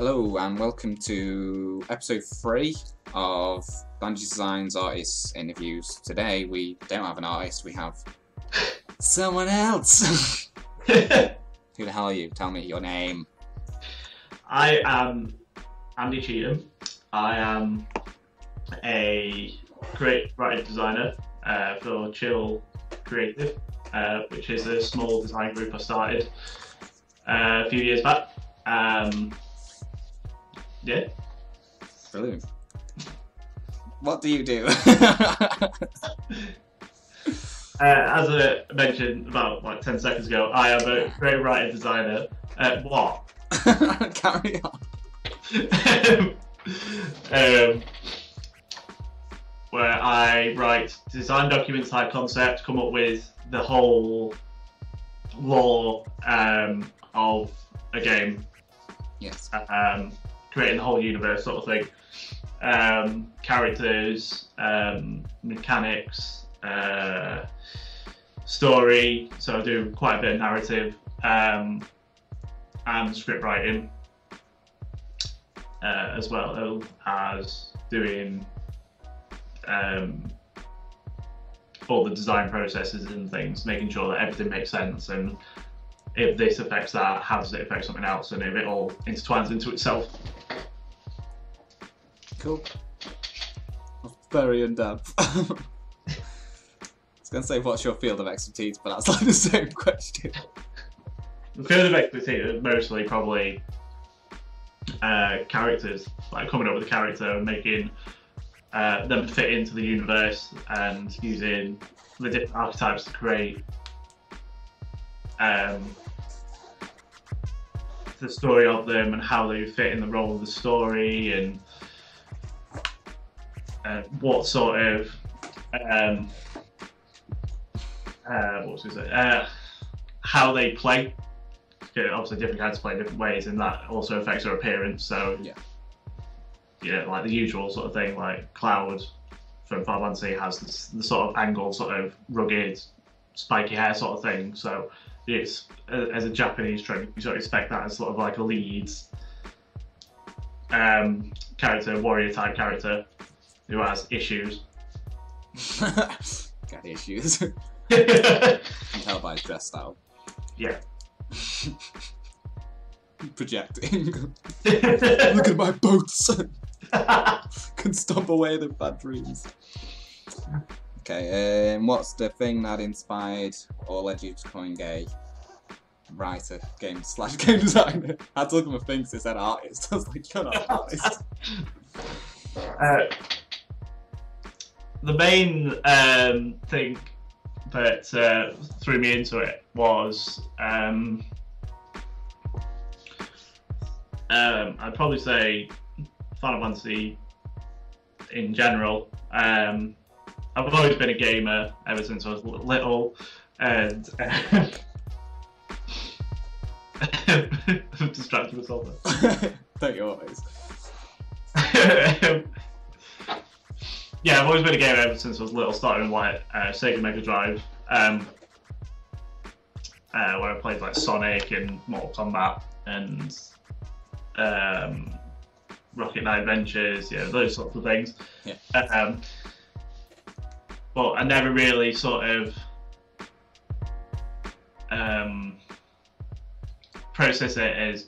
Hello and welcome to episode 3 of Danji Designs Artists Interviews. Today we don't have an artist, we have someone else! Who the hell are you? Tell me your name. I am Andy Cheetham. I am a great writer designer for Chill Creative, which is a small design group I started a few years back. Yeah. Brilliant. What do you do? As I mentioned about like 10 seconds ago, I am a great writer designer. What? Carry on. Where I write design documents, high concept, come up with the whole lore of a game. Yes. Creating the whole universe sort of thing. Characters, mechanics, story, so I do quite a bit of narrative, and script writing, as well as doing all the design processes and things, making sure that everything makes sense, and if this affects that, how does it affect something else, and if it all intertwines into itself. Cool. Very in-depth. I was going to say, what's your field of expertise, but that's like the same question. The field of expertise is mostly probably characters, like coming up with a character and making them fit into the universe and using the different archetypes to create the story of them and how they fit in the role of the story, and what sort of how they play. Obviously different characters play different ways, and that also affects their appearance. So yeah, like the usual sort of thing, like Cloud from Final Fantasy has the sort of angled, sort of rugged, spiky hair sort of thing. So it's, as a Japanese trope, you sort of expect that as sort of like a lead character, warrior type character who has issues. Got issues. You can tell by his dress style. Yeah. Projecting. Look at my boots. Can stomp away the bad dreams. Okay, what's the thing that inspired or led you to becoming a writer, game designer? I had to look at my things, it said artist. I was like, you're not an artist. The main thing that threw me into it was I'd probably say Final Fantasy in general. I've always been a gamer ever since I was little, and I've distracted myself there. Don't you always? Yeah, I've always been a gamer ever since I was little, starting with like Sega Mega Drive, where I played like Sonic and Mortal Kombat and Rocket Knight Adventures, yeah, those sorts of things. Yeah. But I never really sort of process it as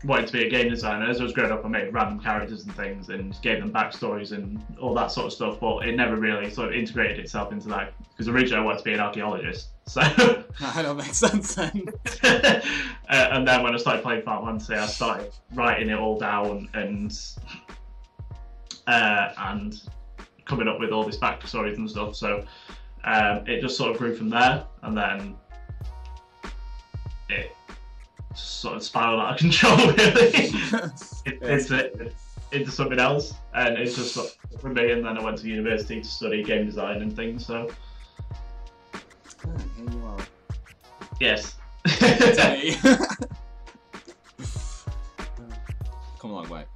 wanting to be a game designer. As I was growing up, I made random characters and things and gave them backstories and all that sort of stuff, but it never really sort of integrated itself into that, because originally I wanted to be an archaeologist. So that don't make sense then. And then when I started playing Final Fantasy, I started writing it all down and coming up with all these backstories and stuff. So it just sort of grew from there, and then it sort of spiraled out of control, really. into something else, and it's just sort of for me. And then I went to university to study game design and things. So here you are. Yes. Come a long way.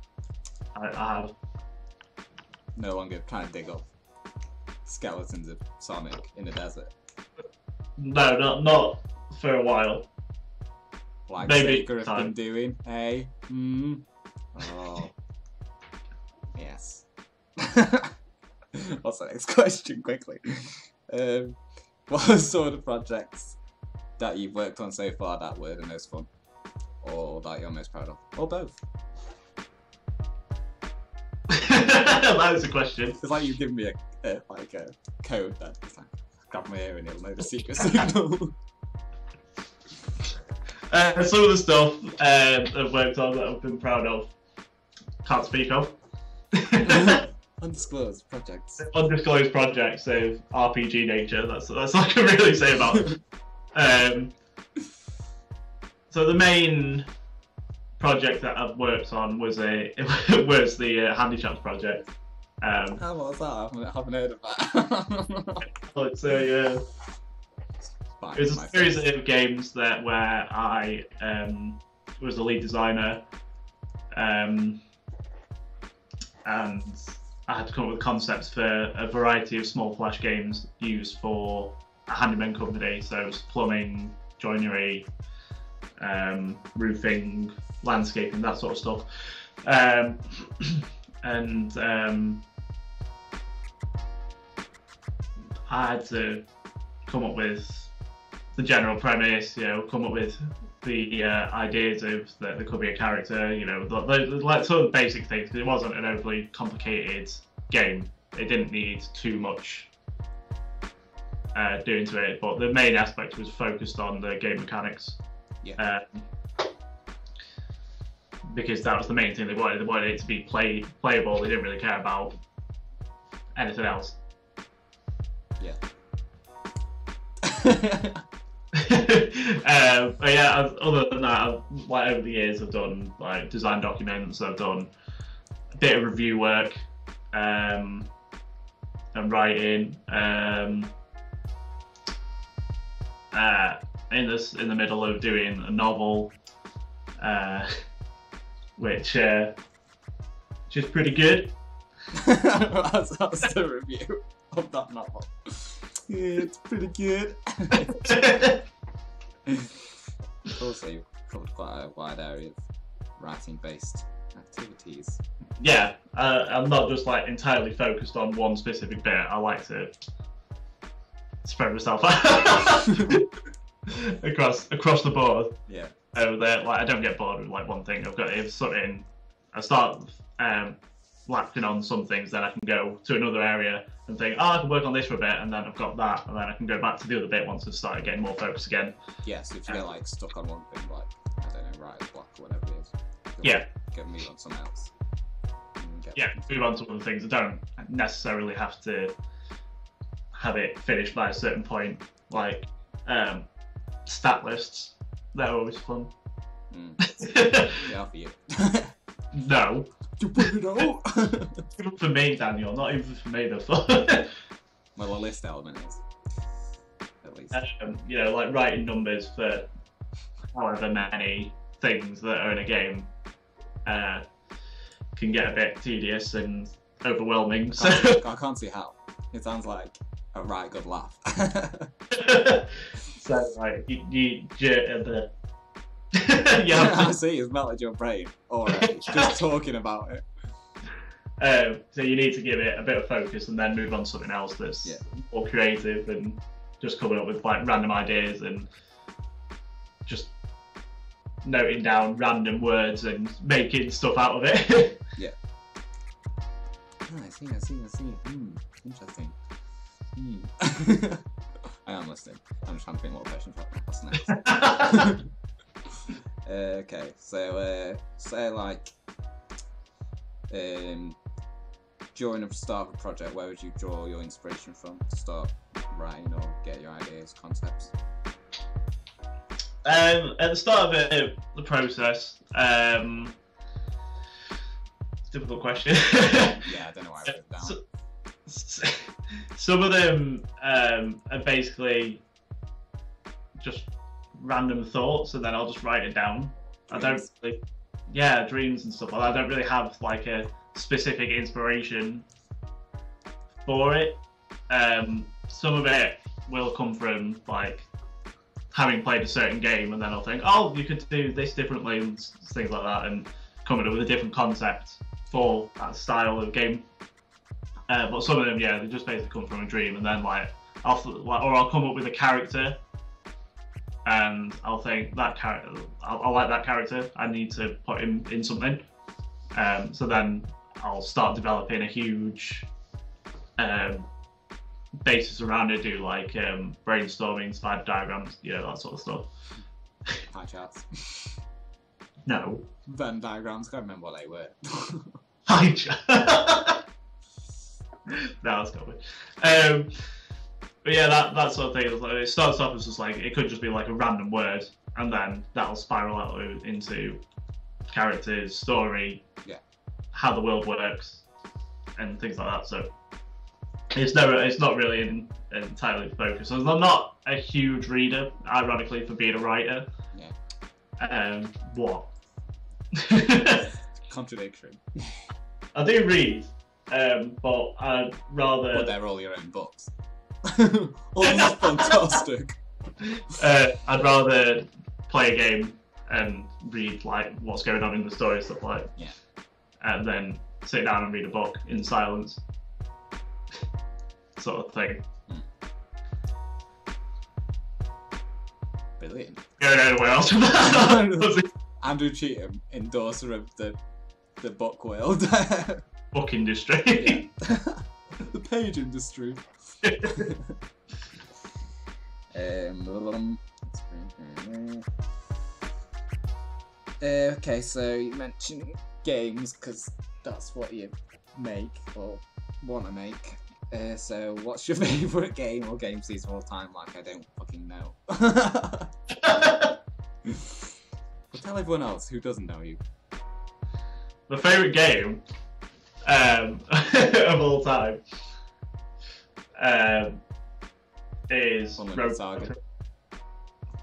I have. No longer trying to dig up skeletons of Sonic in the desert. No, not for a while. Like maybe Sega have been doing, eh? Oh. Yes. What's the next question, quickly? What are sort of projects that you've worked on so far that were the most fun? Or that you're most proud of? Or both? That was a question. It's like you've given me a code that it's like, grab my ear and it'll know the secret signal. Some of the stuff I've worked on that I've been proud of, can't speak of. Undisclosed projects. Undisclosed projects of RPG nature. That's all I can really say about it. So the main project that I've worked on was the Handy Chaps project. What was that? I haven't heard of that. It's a it was a series of games where I was the lead designer, and I had to come up with concepts for a variety of small flash games used for a handyman company. So it was plumbing, joinery, roofing, landscaping, that sort of stuff. And I had to come up with the general premise, come up with the ideas of that there could be a character, like sort of basic things, because it wasn't an overly complicated game. It didn't need too much doing to it, but the main aspect was focused on the game mechanics. Yeah. Because that was the main thing they wanted. They wanted it to be playable. They didn't really care about anything else. Yeah. But yeah, other than that, over the years, I've done design documents. I've done a bit of review work, and writing. In the middle of doing a novel, which is pretty good. That's the review of that novel. Yeah, it's pretty good. Also, you've covered quite a wide area of writing-based activities. Yeah, I'm not just entirely focused on one specific bit. I like to spread myself out across the board. Yeah. I don't get bored with one thing. I've got if something. I start lapping on some things, then I can go to another area and think, I can work on this for a bit, and then I've got that, and then I can go back to the other bit once I've started getting more focused again. Yeah, so if you get stuck on one thing, I don't know, writer's block or whatever it is, move on to something else. Move on to other things. I don't necessarily have to have it finished by a certain point. Stat lists, they're always fun. Yeah, for you. No. You put it out. For me, Daniel, not even for me, they're fun. Well, the list element is, at least. Writing numbers for however many things that are in a game can get a bit tedious and overwhelming. I can't see how. It sounds like a right good laugh. So, I see, it's melted your brain already, just talking about it. So you need to give it a bit of focus and then move on to something else that's more creative and just coming up with random ideas and just noting down random words and making stuff out of it. Yeah. Oh, I see. Interesting. I am listening. I'm just trying to think what question what's next. Okay, so say during the start of a project, where would you draw your inspiration from to start writing or get your ideas, concepts? At the start of the process, difficult question. Yeah, I don't know why I put it down. Some of them are basically just random thoughts, and then I'll just write it down. Dreams. Dreams and stuff like that. I don't really have a specific inspiration for it. Some of it will come from having played a certain game, and then I'll think, oh, you could do this differently and things like that, and coming up with a different concept for that style of game. But some of them, yeah, they just basically come from a dream, and then I'll come up with a character, and I'll think that character, I like that character, I need to put him in something. So then I'll start developing a huge basis around it, do like brainstorming, spider diagrams, that sort of stuff. Pie charts. No. Venn diagrams, I can't remember what they were. Pie chart. No, that's good. But yeah, that sort of thing. It starts off as just like, it could just be like a random word, and then that'll spiral out into characters, story, how the world works, and things like that. So it's not really an entirely focused. I'm not a huge reader, ironically, for being a writer. Yeah. What? Contradiction. I do read, but I'd rather. But they're all your own books. Oh, that's fantastic. I'd rather play a game and read like what's going on in the story, stuff like. Yeah. And then sit down and read a book in silence, sort of thing. Brilliant. Going anywhere else with that. Andrew Cheetham, endorser of the book world. Book industry. Yeah. The page industry. Okay, so you mentioned games because that's what you make or want to make. So what's your favourite game or game series of all time? Like, I don't fucking know. But tell everyone else who doesn't know you. My favourite game of all time is Unlimited Saga.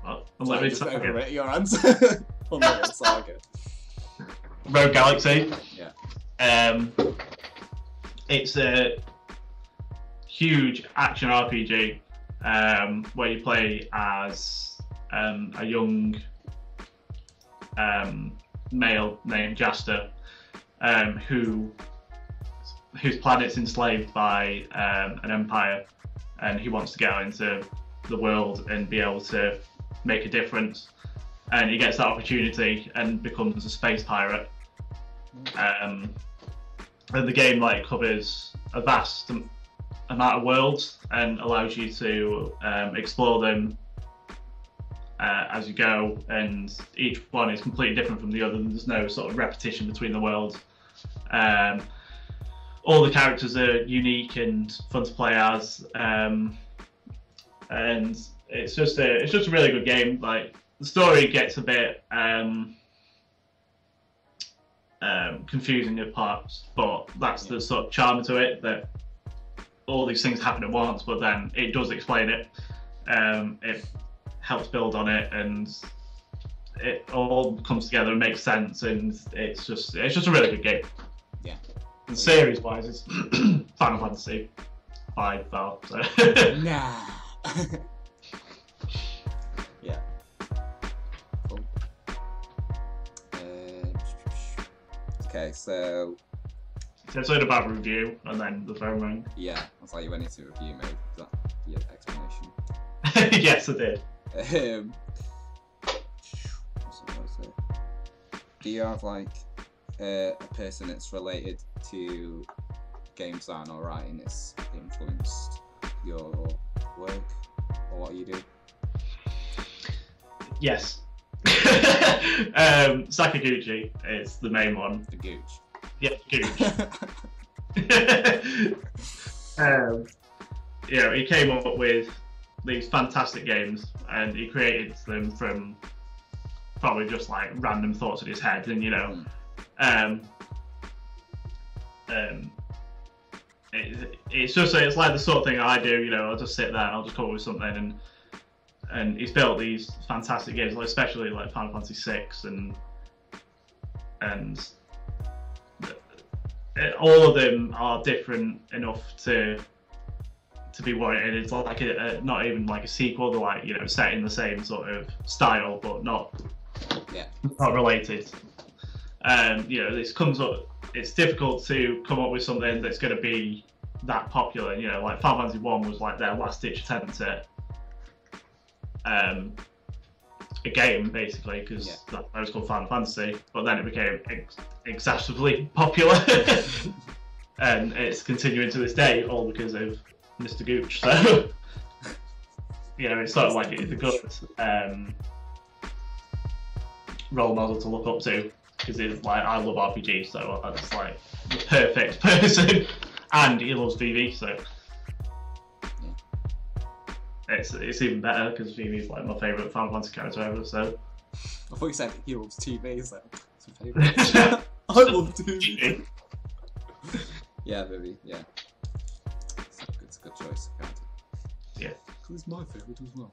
What? Unlimited Saga. Overrate your answer. Unlimited Saga. Rogue Galaxy. Yeah. It's a huge action RPG where you play as a young male named Jaster, whose planet's enslaved by an empire, and he wants to get out into the world and be able to make a difference. And he gets that opportunity and becomes a space pirate. And the game covers a vast amount of worlds and allows you to explore them as you go, and each one is completely different from the other. There's no sort of repetition between the worlds. All the characters are unique and fun to play as, and it's just a really good game. Like, the story gets a bit confusing at parts, but that's the sort of charm to it, that all these things happen at once, but then it does explain it. It helps build on it, and it all comes together and makes sense, and it's just a really good game. Yeah. And series wise, it's Final Fantasy 5 though. So. Nah. Yeah. Cool. Okay, so. So it's about review, and then the phone rang. Yeah, that's like you went into review mode. Is that your explanation? Yes, I did. Do you have like a person that's related to game design or writing that's influenced your work or what you do? Yes. Sakaguchi is the main one. The Gooch. Yeah, Gooch. He came up with these fantastic games, and he created them from probably just like random thoughts in his head, and it's like the sort of thing I do. I'll just sit there and I'll just come up with something, and he's built these fantastic games, like especially like Final Fantasy VI, and all of them are different enough to to be warranted. It's like not even like a sequel, they're like, you know, set in the same sort of style, but not related. You know, this comes up. It's difficult to come up with something that's going to be that popular. You know, like Final Fantasy 1 was like their last ditch attempt at a game, basically, because that was called Final Fantasy. But then it became exacerbly popular, and it's continuing to this day, all because of Mr. Gooch. So, you know, it's sort of like it's a good role model to look up to, because it's like, I love RPGs, so that's like the perfect person, and he loves VV, so it's even better because Vivi's like my favourite Final Fantasy character ever. So I thought you said he loves TV, so it's my favourite. I love TV. Yeah, Vivi, yeah. It's a good choice. Yeah. Because it's my favourite as well.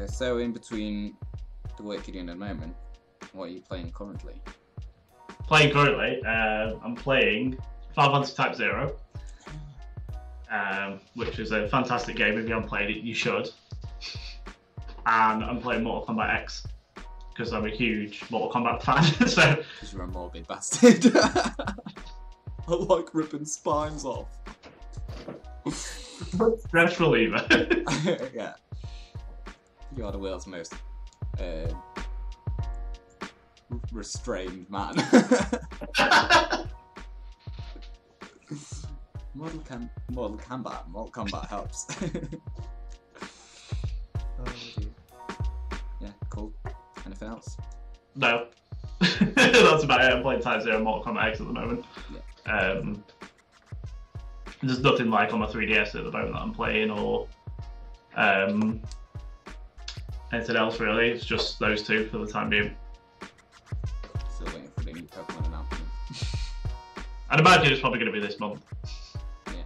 So in between the work you're doing at the moment, what are you playing currently? I'm playing Final Fantasy Type 0, which is a fantastic game. If you haven't played it, you should. And I'm playing Mortal Kombat X, because I'm a huge Mortal Kombat fan. So because you're a morbid bastard. I like ripping spines off. Stress reliever. Yeah. You are the world's most restrained man. Mortal Kombat helps. Oh, dear. Yeah, cool. Anything else? No. That's about it. I'm playing Type 0 and Mortal Kombat X at the moment. Yeah. There's nothing like on my 3DS at the moment that I'm playing, or anything else really. It's just those two for the time being. Still waiting for the new Pokemon announcement. I'd imagine it's probably going to be this month. Yeah.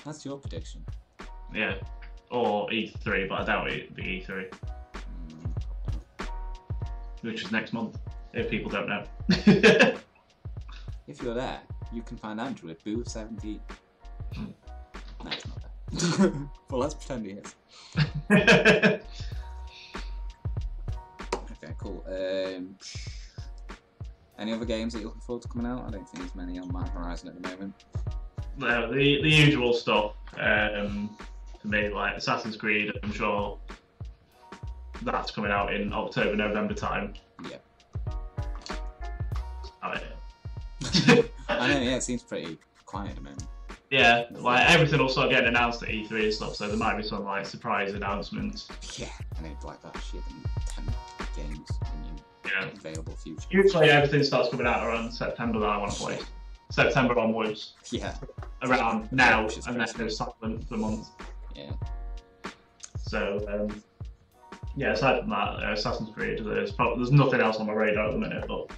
That's your prediction. Yeah. Or E3, but I doubt it'll be E3. Which is next month, if people don't know. If you're there, you can find Andrew at booth 17. No, it's not there. Well, let's pretend he is. Okay, cool. Any other games that you're looking forward to coming out? I don't think there's many on my horizon at the moment. No, the usual stuff. For me, like Assassin's Creed, I'm sure that's coming out in October, November time. Yeah. I know, yeah, it seems pretty quiet at the moment. Yeah, like everything will start getting announced at E3 and stuff, so there might be some like surprise announcements. Yeah, and it's like that shit in 10 games in your available future. Usually everything starts coming out around September that I want to play. September onwards. Yeah. Around now, and then goes silent for months. Yeah. So, yeah, aside from that, Assassin's Creed, there's nothing else on my radar at the minute, but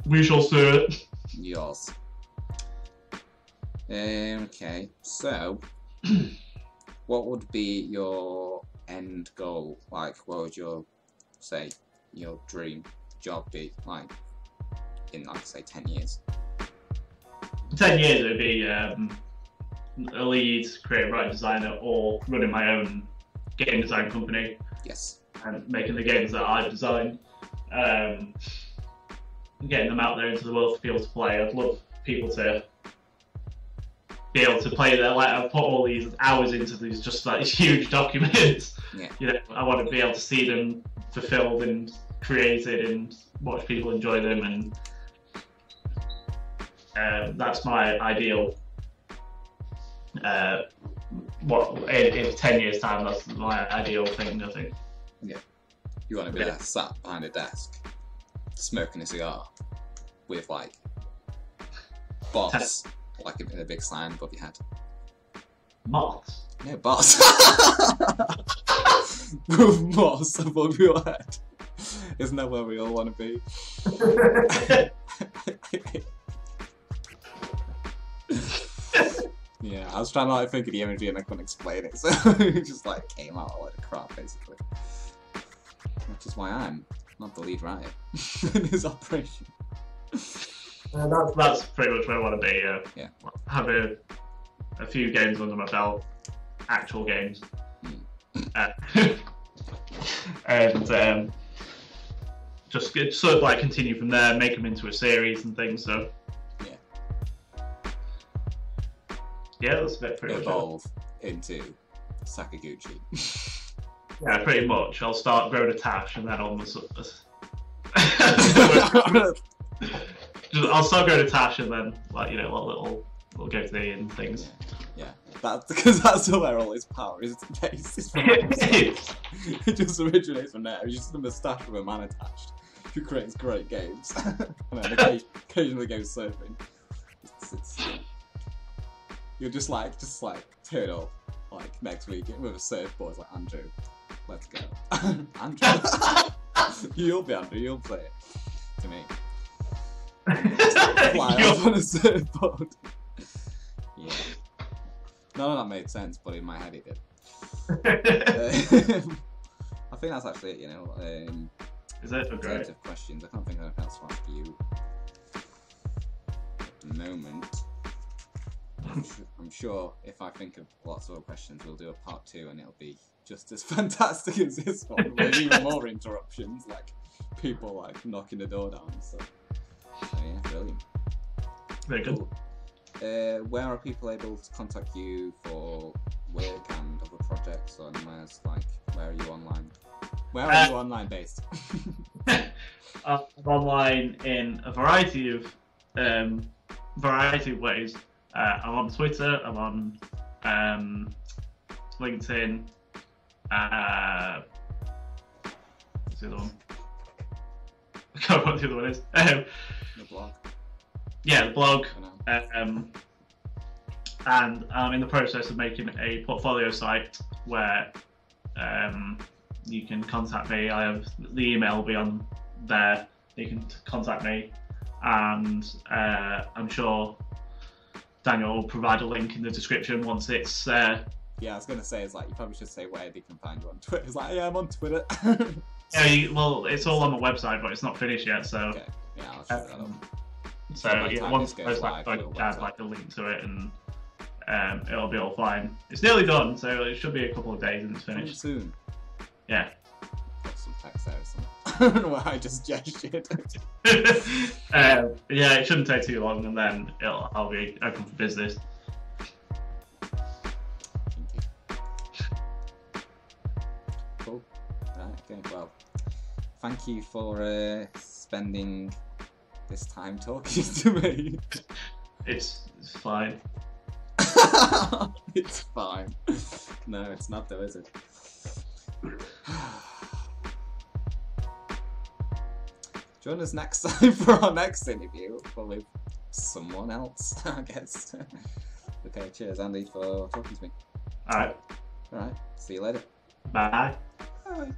we shall see it. Yours. Okay, so what would be your end goal? Like, what would your dream job be like in, like, say, 10 years? 10 years it would be a lead creative writing designer, or running my own game design company. Yes. And making the games that I've designed, getting them out there into the world for people to play. I'd love people to be able to play there. Like, I've put all these hours into these just like these huge documents. Yeah. You know, I want to be able to see them fulfilled and created and watch people enjoy them, and that's my ideal. In 10 years time, that's my ideal thing, I think. Yeah. You want to be there, sat behind a desk, smoking a cigar, with like boss, like in a big sign above your head. Moths? No, boss. Boss above your head. Isn't that where we all want to be? Yeah, I was trying to like think of the imagery and I couldn't explain it, so it just like came out a lot of crap basically. Which is why I'm not the lead writer in this operation. That's pretty much where I want to be. Yeah. Have a few games under my belt, actual games, and just sort of like continue from there, make them into a series and things. So yeah, that's pretty much evolve into Sakaguchi. Yeah, pretty much. I'll start growing a tash and then I'll start growing a tash and then like little go to the and things. Yeah. That's because that's where all his power is based. It just originates from there. He's just a moustache with a man attached who creates great games and then occasionally goes surfing. You're just like turn up like next week with a surfboard like Andrew. Let's go. Andrew. You'll be Andrew, you'll play it. To me. Fly off on a surfboard. Yeah. None of that made sense, but in my head it did. I think that's actually it, Is it? In terms of questions, I can't think of anything else to ask you at the moment. I'm sure if I think of lots of other questions, we'll do a part 2 and it'll be just as fantastic as this one, with even more interruptions, like people like knocking the door down and stuff. So yeah, brilliant. Very good. Cool. Where are people able to contact you for work and other projects, or where's where are you online? Where are you online based? I'm online in a variety of ways. I'm on Twitter. I'm on LinkedIn. What's the other one? I can't remember what the other one is. The blog. Yeah, the blog. And I'm in the process of making a portfolio site where you can contact me. I have the email will be on there. You can contact me, and I'm sure Daniel will provide a link in the description once it's. Yeah, I was gonna say, it's like you probably should say where they can find you on Twitter. It's like, yeah, I'm on Twitter. Yeah, well, it's all on the website, but it's not finished yet. So. Okay. Yeah, I'll show that up. So yeah, once it goes live, I can add a link to it, and it'll be all fine. It's nearly done, so it should be a couple of days and it's finished. Soon. Yeah. Got some text there or something. Where I just gestured. Yeah, it shouldn't take too long, and then I'll be open for business. Thank you. Cool. Right. Okay. Well, thank you for spending this time talking to me. It's fine. It's fine. No, it's not though, is it? Join us next time for our next interview, with someone else, I guess. Okay, cheers Andy for talking to me. Alright. Alright, see you later. Bye. Bye.